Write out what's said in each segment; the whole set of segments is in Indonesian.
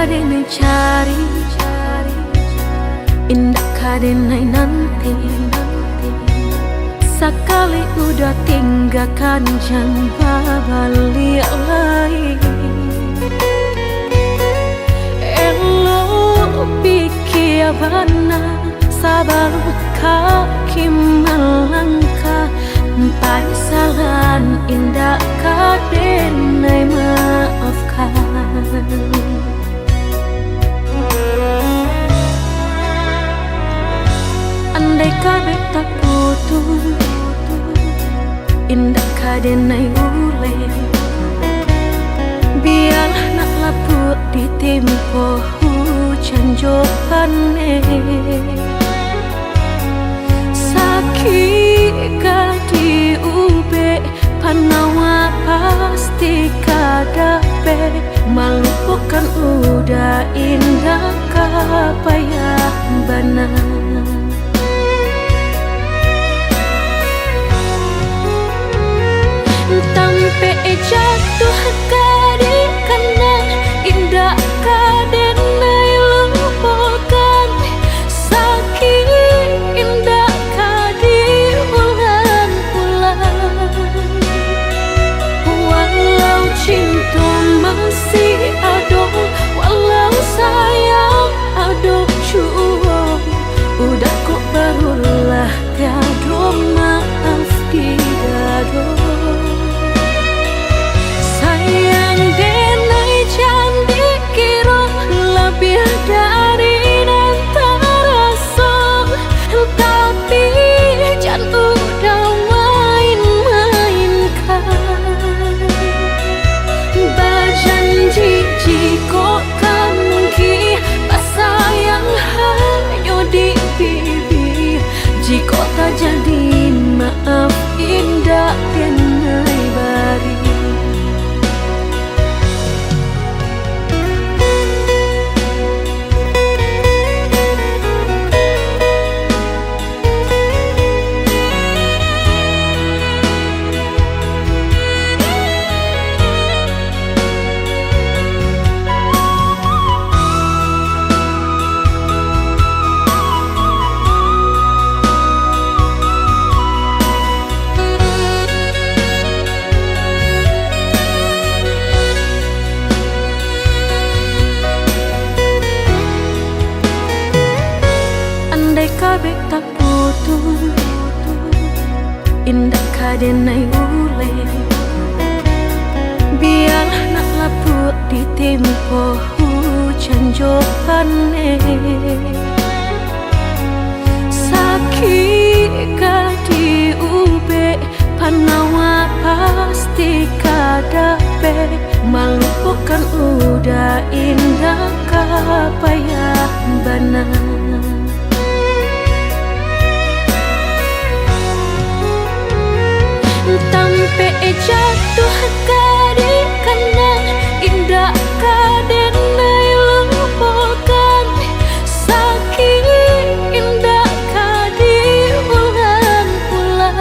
kadene cari, indah kadene nanti. Sekali udah tinggalkan jangan balik lagi. Elo pikir bana sabar kaki melangkah. Paisalan indah kadene maafkan. Andai kabeh tak putus, indah kadene ule. Biarlah nak laput di tempo hujan jopane. Sakit kadi ube panawa pasti kadape. Melupakan udah indah kapayah bana. Tampe jatuh kadi kana indah kadene lupakan. Sakit indah kadi ulang-ulang. Walau cinta masih ada, walau sayang ada jua, udah kok barulah tiada maaf di dado. Sayang denai candi kira lebih dari antara song, tapi jantung udah main-mainkan. Berjanji jika kamu sayang hanya di pipi. Jika tak jadi maaf indah denai bari. Kabeh tak putus, indah kadene ule. Biarlah nak laput di tempo hujan jopane. Sakit kadi ube panawa pasti kadape. Melupakan udah indah kapayah bana. Tampe jatuh kadi kana indah kadene lupakan. Sakit indah kadi ulang-ulang.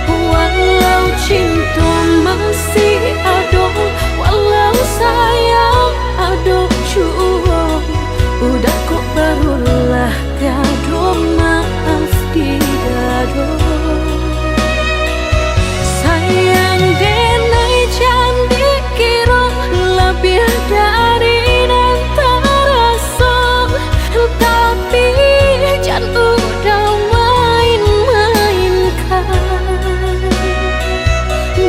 Walau cinta masih ada, walau sayang ada jua, udah kok barulah tiada maaf di dado. Sayang denai candi kira lebih dari antara song, tapi jantung udah main-mainkan.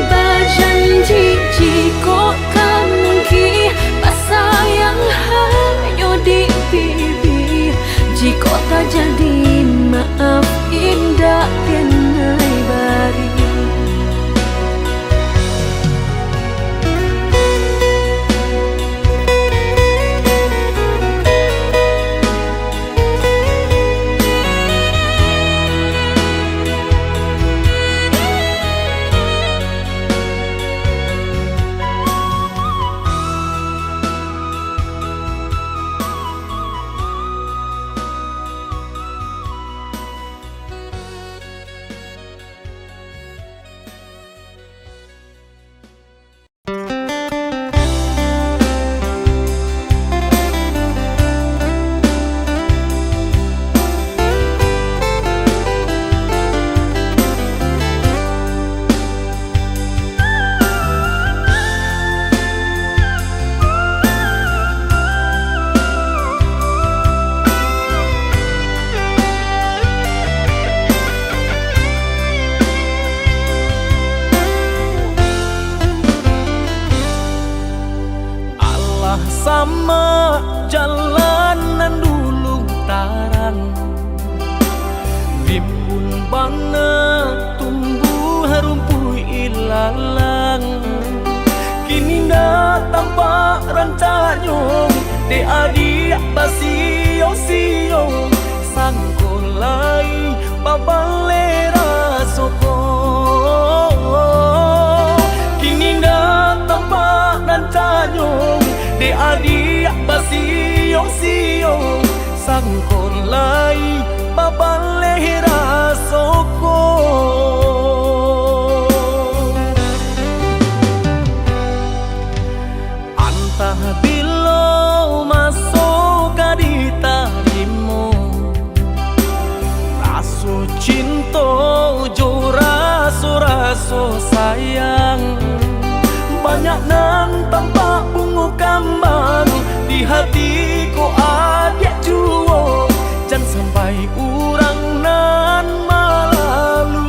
Berjanji jika kamu sayang hanya di pipi. Jika tak jadi maaf indah denai bari. adik basio-sio sangkolai babalera soko kini na tampak dan tanyong de adik basio-sio sangkolai babalera soko antah bilo masuk di tarimu raso cinta jo raso sayang banyak nang tampak bunga kambang di hatiku adik juo jangan sampai urang nan malalukan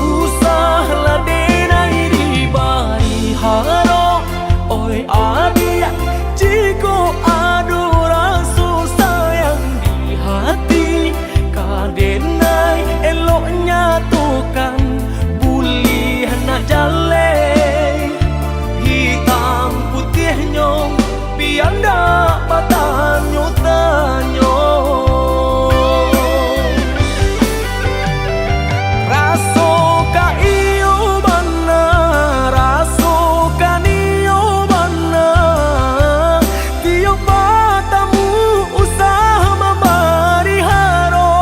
usahlah denai di bari haro oi adik jiko adu rasa sayang di hati kadenai eloknya tukan bulih nak jale hitam putihnya biar ndak bertanya-tanya raso ka iyo bana raso ka niyo bana tiap matamu usaha memberi haro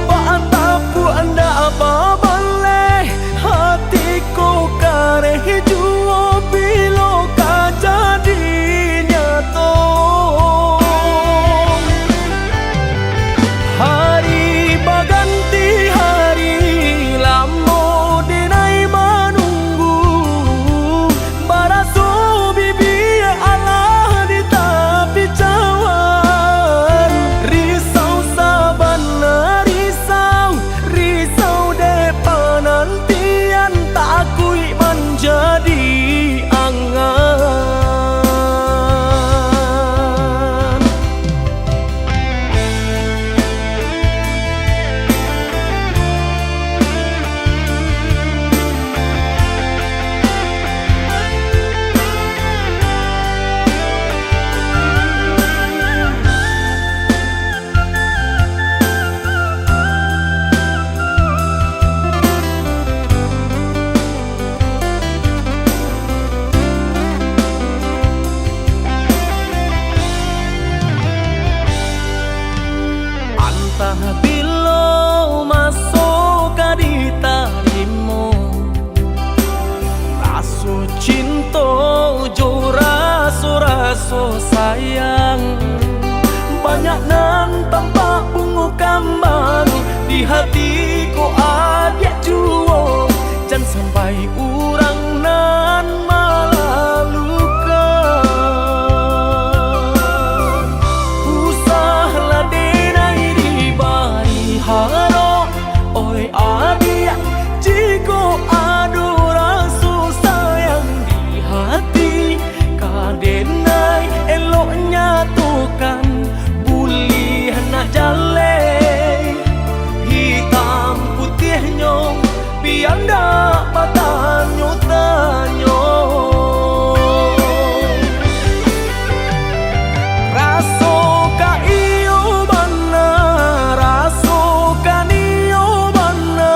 paantapu anda apa baleh hatiku kareh juo bilo ka jadi hari baganti hari lamo denai menunggu baraso bibi Allah di tapi cawan risau sabana risau depan nantian tak akui menjadi angan bilo masuk di tarimu raso cinta jo raso sayang banyak nang tampak bunga kambang di hatiku adik juo jangan sampai urang nan malalukan usahlah denai di bari haro oi adik jiko adu rasa sayang di hati kadenai eloknya tukan bulih nak jale hitam putihnya biar ndak bertanya-tanya raso ka iyo bana raso ka niyo bana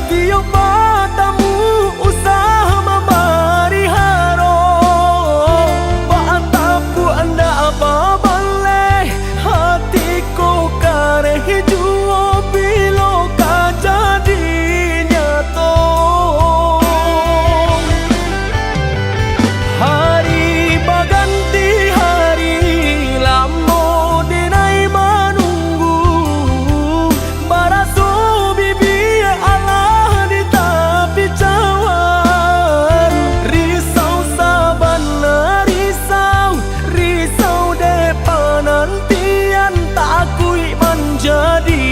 tiap matamu usaha memberi haro paantapu anda apa baleh hatiku kareh juo bilo ka jadi nyato hari baganti hari lamo denai menunggu baraso bibi Allah di tapi cawan risau sabana risau depan nantian tak akui menjadi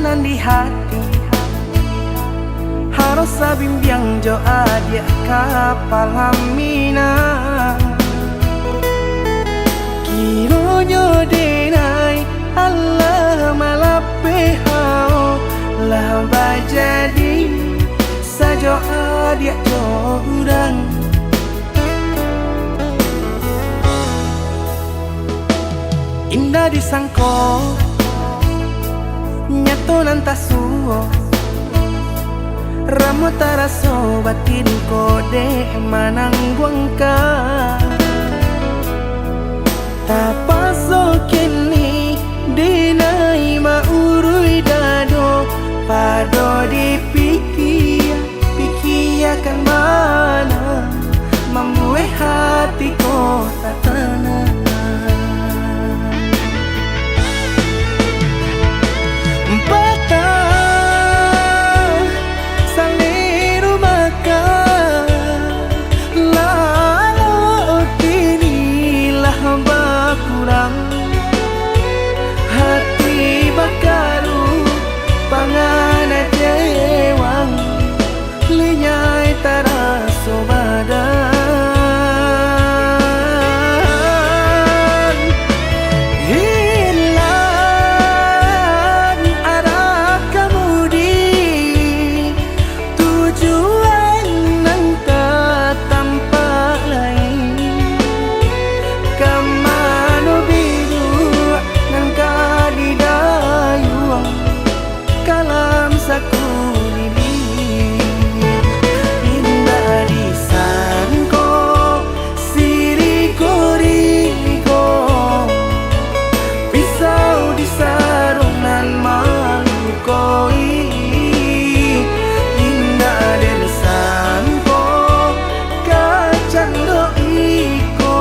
tanan di hati harus sabimbiang jo adia kapalamina kiro nyo denai Allah malape hao lah bajadi sajo adia jo udang indah disangko nyato nantasuo Ramo taraso batin kode manangguang ka tapaso kini dinai maurui dado pado pikiakan mana membuat hatiku tak tenang hati bakaru pangana jewang linyai taraso badan hilang arah kemudi tujuan nang tak tampak lain kamano biru nang kadidayuang kalam sakunili indah disangko siriko pisau disarung nan malukoi indah disangko kacang doiko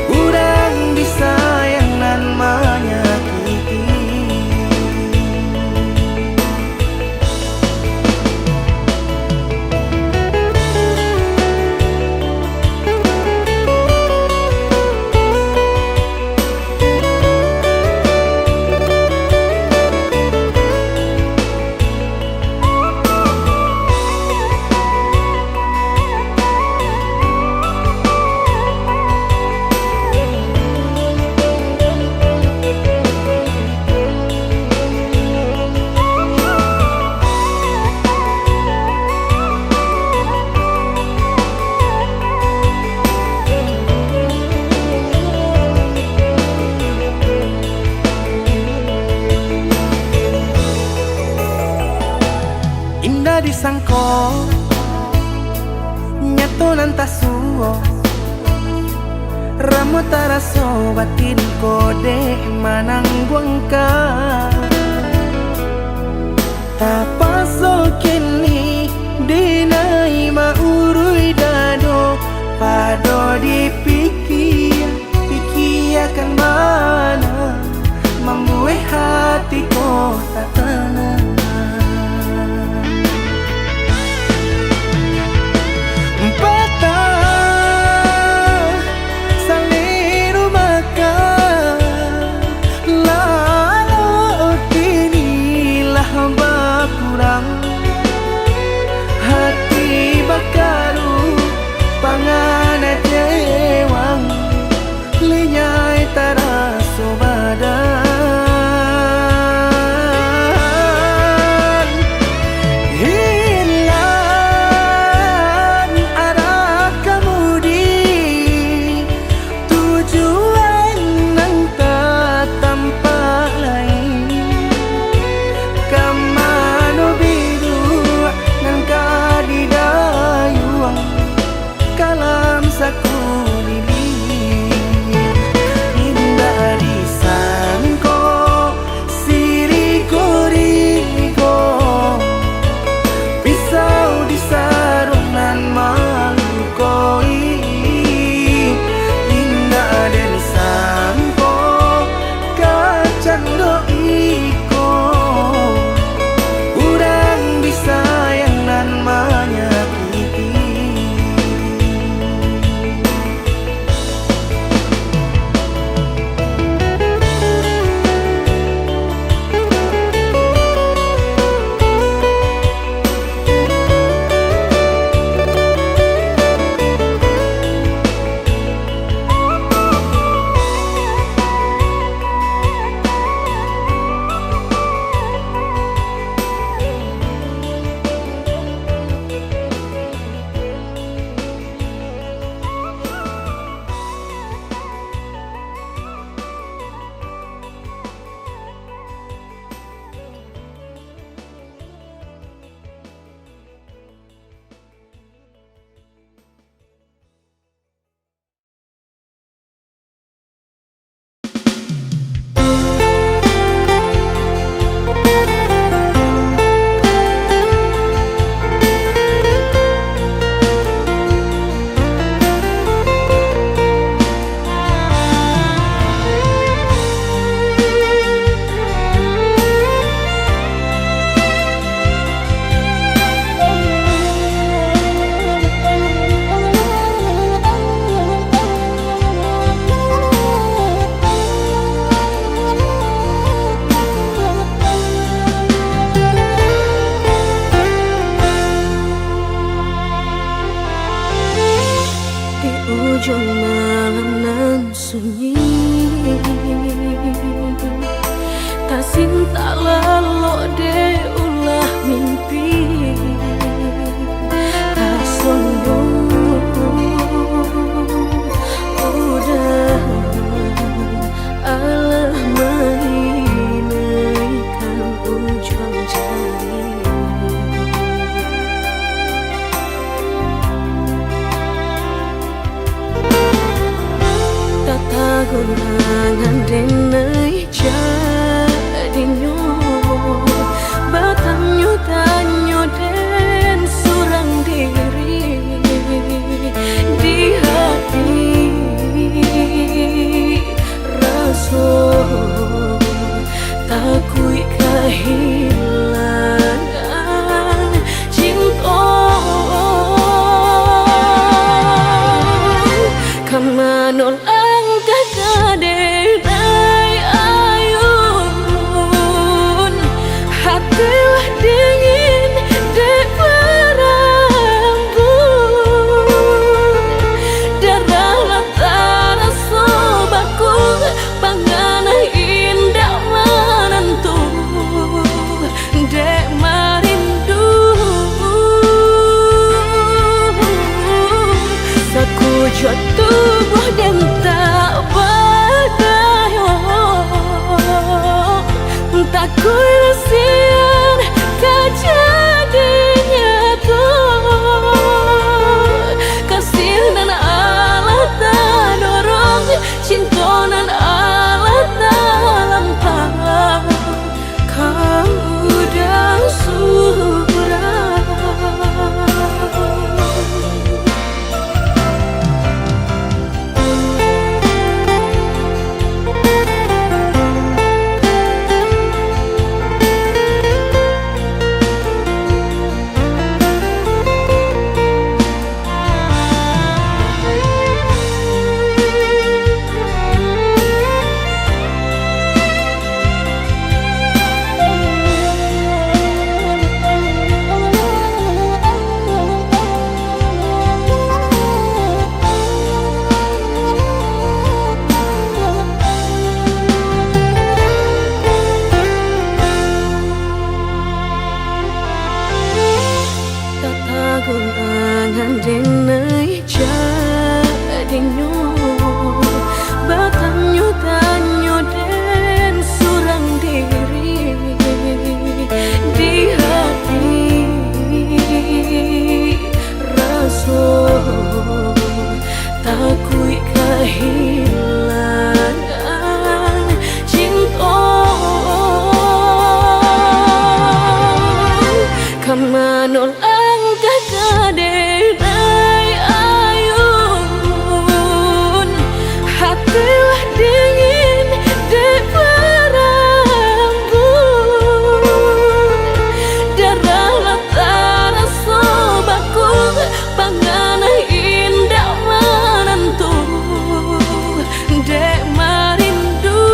urang disayang nan menyakiti indah disangko nyato nantasuo ramo taraso batin kode manangguang ka tapaso kini dinai maurui dado pado pikiakan mana membuat hatiku tak tenang hati bakaru pangana jewang linyai taraso badan nganden nơi jadinya batangnya tanyo dan surang diri di hati rasa takui kehilangan cinta kamanol ang kakadenay ayun hatilah dingin de berambut darah latara sobaku pangana indah menentu dek marindu sakujud tubuh dan tak berdaya tak kuilasian kejadiannya tuh kasih dan Allah tak dorong cinta dan Allah tak lampau kau udah surah. Gunangan denai jadinya batangnya tanyo dan surang diri di hati rasa takui kehilangan cinta kamanol denai ayun hatilah dingin de berambut darah latara sobaku pangana indah menentu dek marindu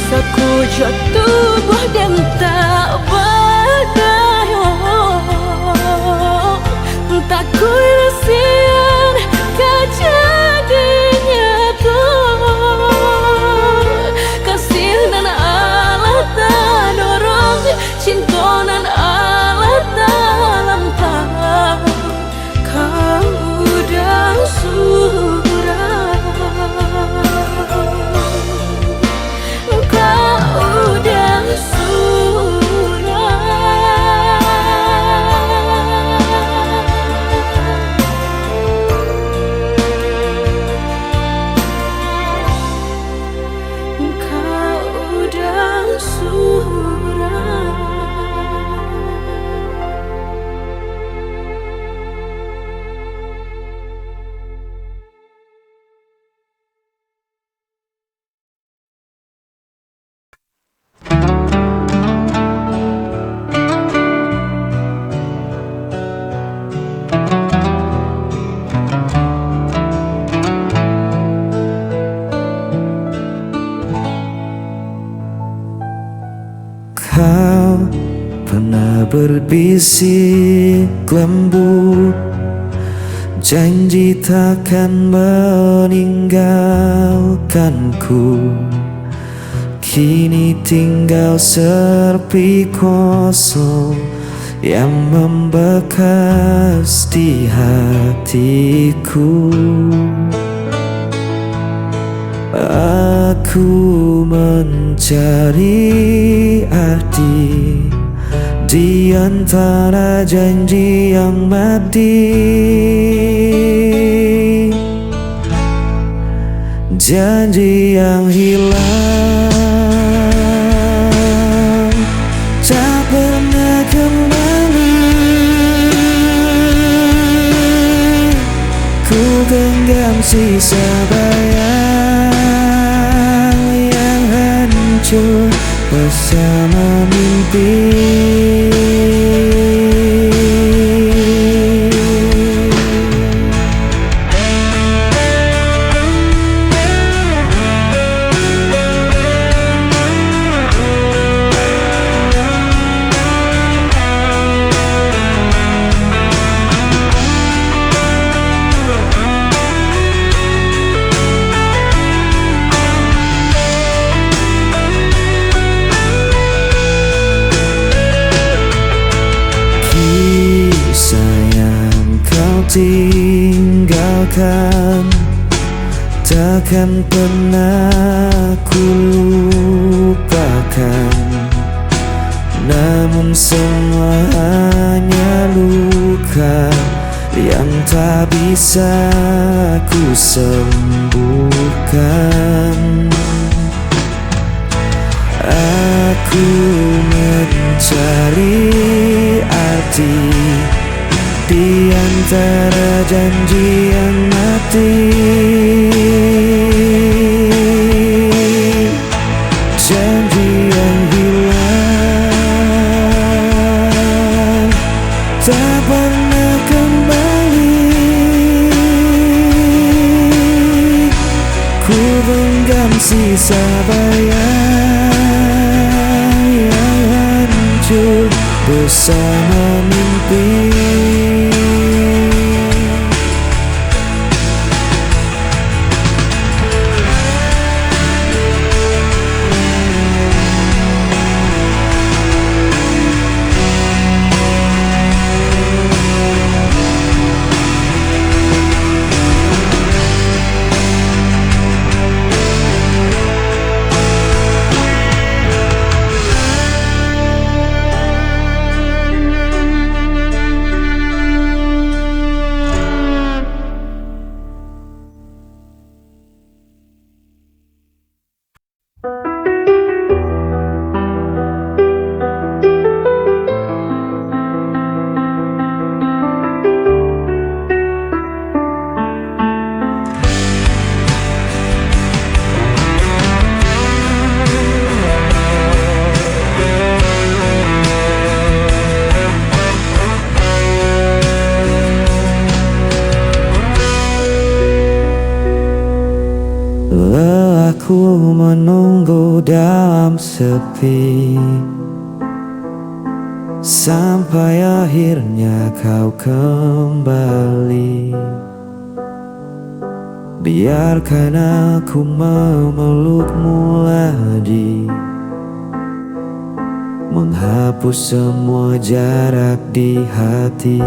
sakujud tubuh dan tak berdaya tak kuilasian kejadiannya tuh kasih dan Allah tak dorong cinta dan Allah tak lampau kau udah surah kau udah Kau pernah berbisik lembut janji takkan meninggalkanku. Kini tinggal sepi kosong yang membekas di hatiku. Aku mencari arti di antara janji yang mati. Janji yang hilang tak pernah kembali. Ku genggam sisa bayang yang hancur bersama mimpi. Tinggalkan takkan pernah ku lupakan, namun semua hanya luka yang tak bisa ku sembuhkan. Aku mencari arti di antara janji yang mati. Janji yang hilang tak pernah kembali. Ku genggam sisa bayang yang hancur bersama mimpi. Aku menunggu dalam sepi sampai akhirnya kau kembali. Biarkan aku memelukmu lagi, menghapus semua jarak di hati.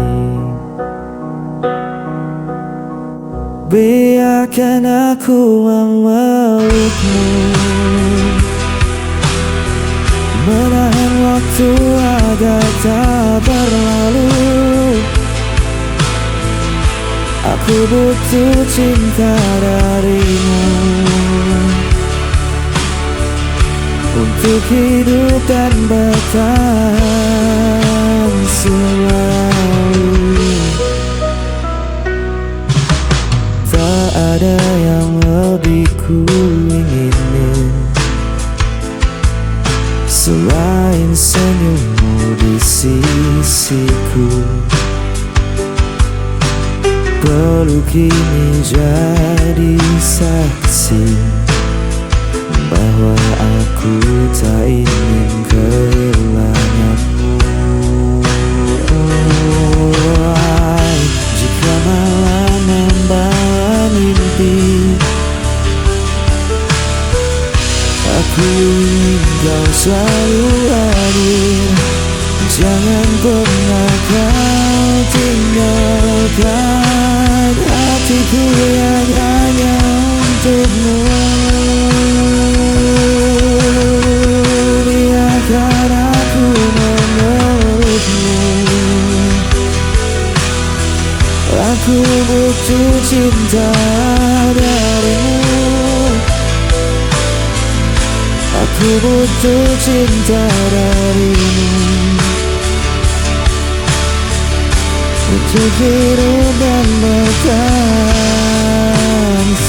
Biarkan aku memelukmu, menahan waktu agar tak berlalu. Aku butuh cinta darimu untuk hidup dan bertahan selalu. Tak ada yang lebih ku inginin selain senyummu di sisiku. Peluk ini jadi saksi bahwa aku tak ingin kehilanganmu. Jika malam membawa mimpi, aku ingin kau selalu hadir. Jangan pernah kau tinggalkan hatiku yang hanya untukmu. Biarkan aku memelukmu, aku butuh cinta darimu Aku butuh cinta darimu untuk hidup dan bertahan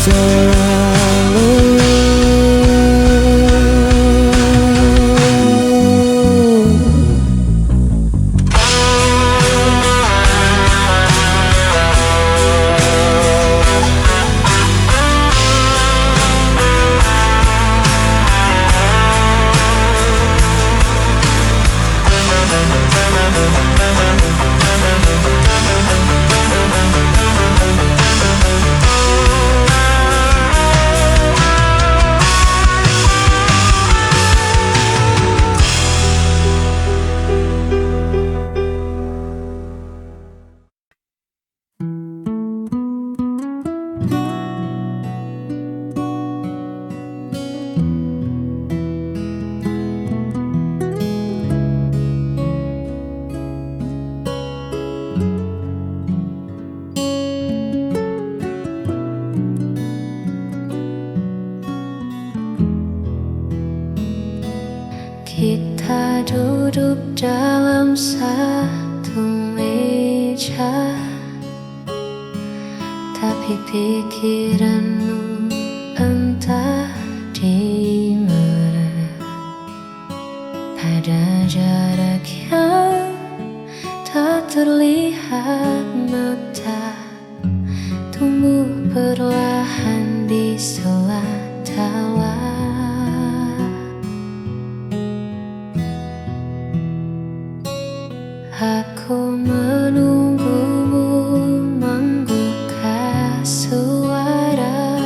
selalu. Kita duduk dalam satu meja, tapi pikiranmu entah di mana. Ada jarak yang tak terlihat mata, tumbuh perlahan di sela tawa. Aku menunggumu membuka suara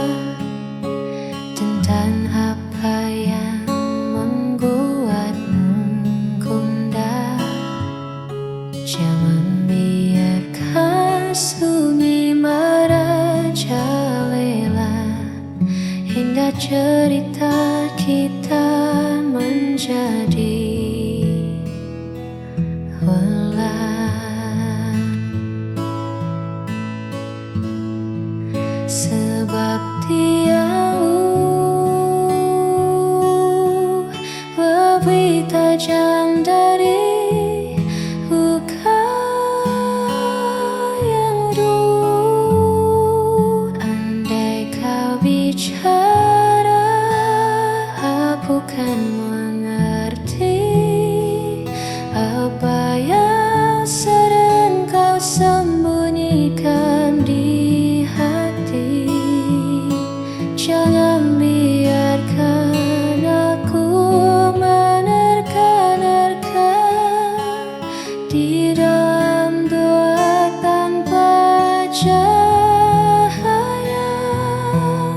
tentang apa yang membuatmu gundah. Jangan biarkan sunyi merajalela hingga cerita kita menjadi sebab diamu lebih tajam dari luka yang dulu. Andai kau bicara, aku kan mengerti apa yang sedang kau sembunyikan di hati. Jangan biarkan aku menerka-nerka di dalam doa tanpa cahaya.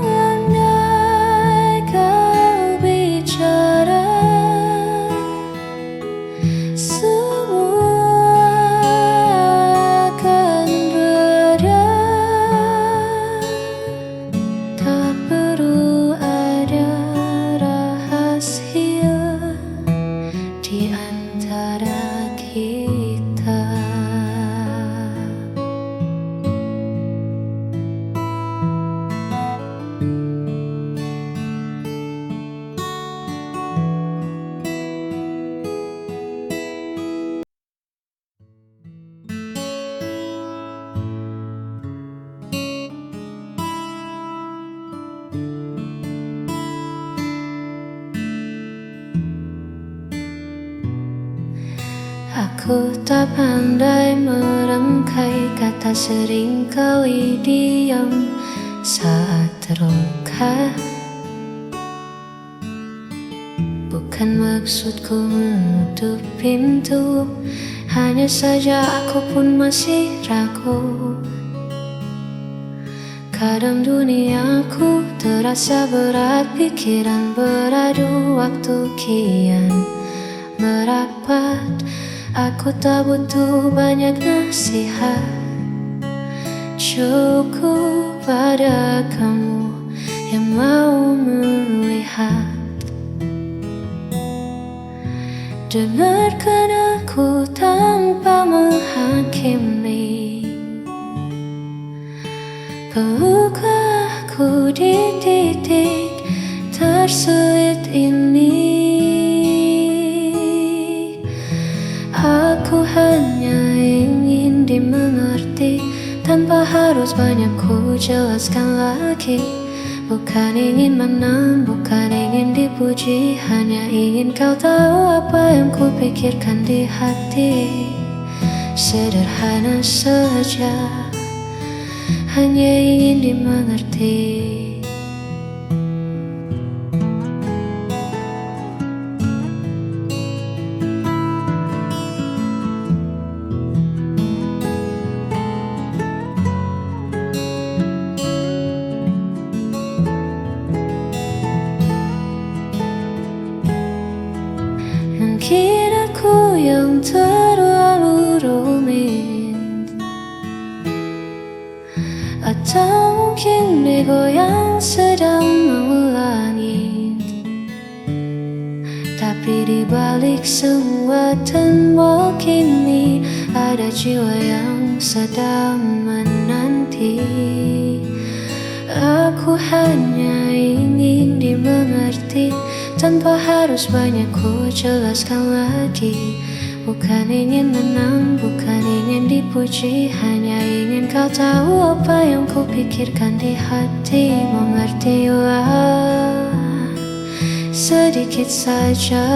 Andai kau bicara, semua akan berakhir. Tak perlu ada rahasia di antara kita. Aku tak pandai merangkai kata, seringkali diam saat terluka. Bukan maksudku menutup pintu, hanya saja aku pun masih ragu. Kadang duniaku terasa berat, pikiran beradu, waktu kian merapat. Aku tak butuh banyak nasihat, cukup pada kamu yang mau melihat. Dengarkan aku tanpa menghakimi, peluklah aku di titik tersulit ini. harus banyak ku jelaskan lagi. Bukan ingin menang, bukan ingin dipuji, hanya ingin kau tahu apa yang ku pikirkan di hati. Sederhana saja, hanya ingin dimengerti. Mungkin aku yang terlalu rumit, atau mungkin ego yang sedang mengulangi. Tapi di balik semua tembok ini ada jiwa yang sedang menanti. Aku hanya ingin dimengerti, tanpa harus banyak ku jelaskan lagi. Bukan ingin menang, bukan ingin dipuji, hanya ingin kau tahu apa yang ku pikirkan di hati. Mengertilah sedikit saja.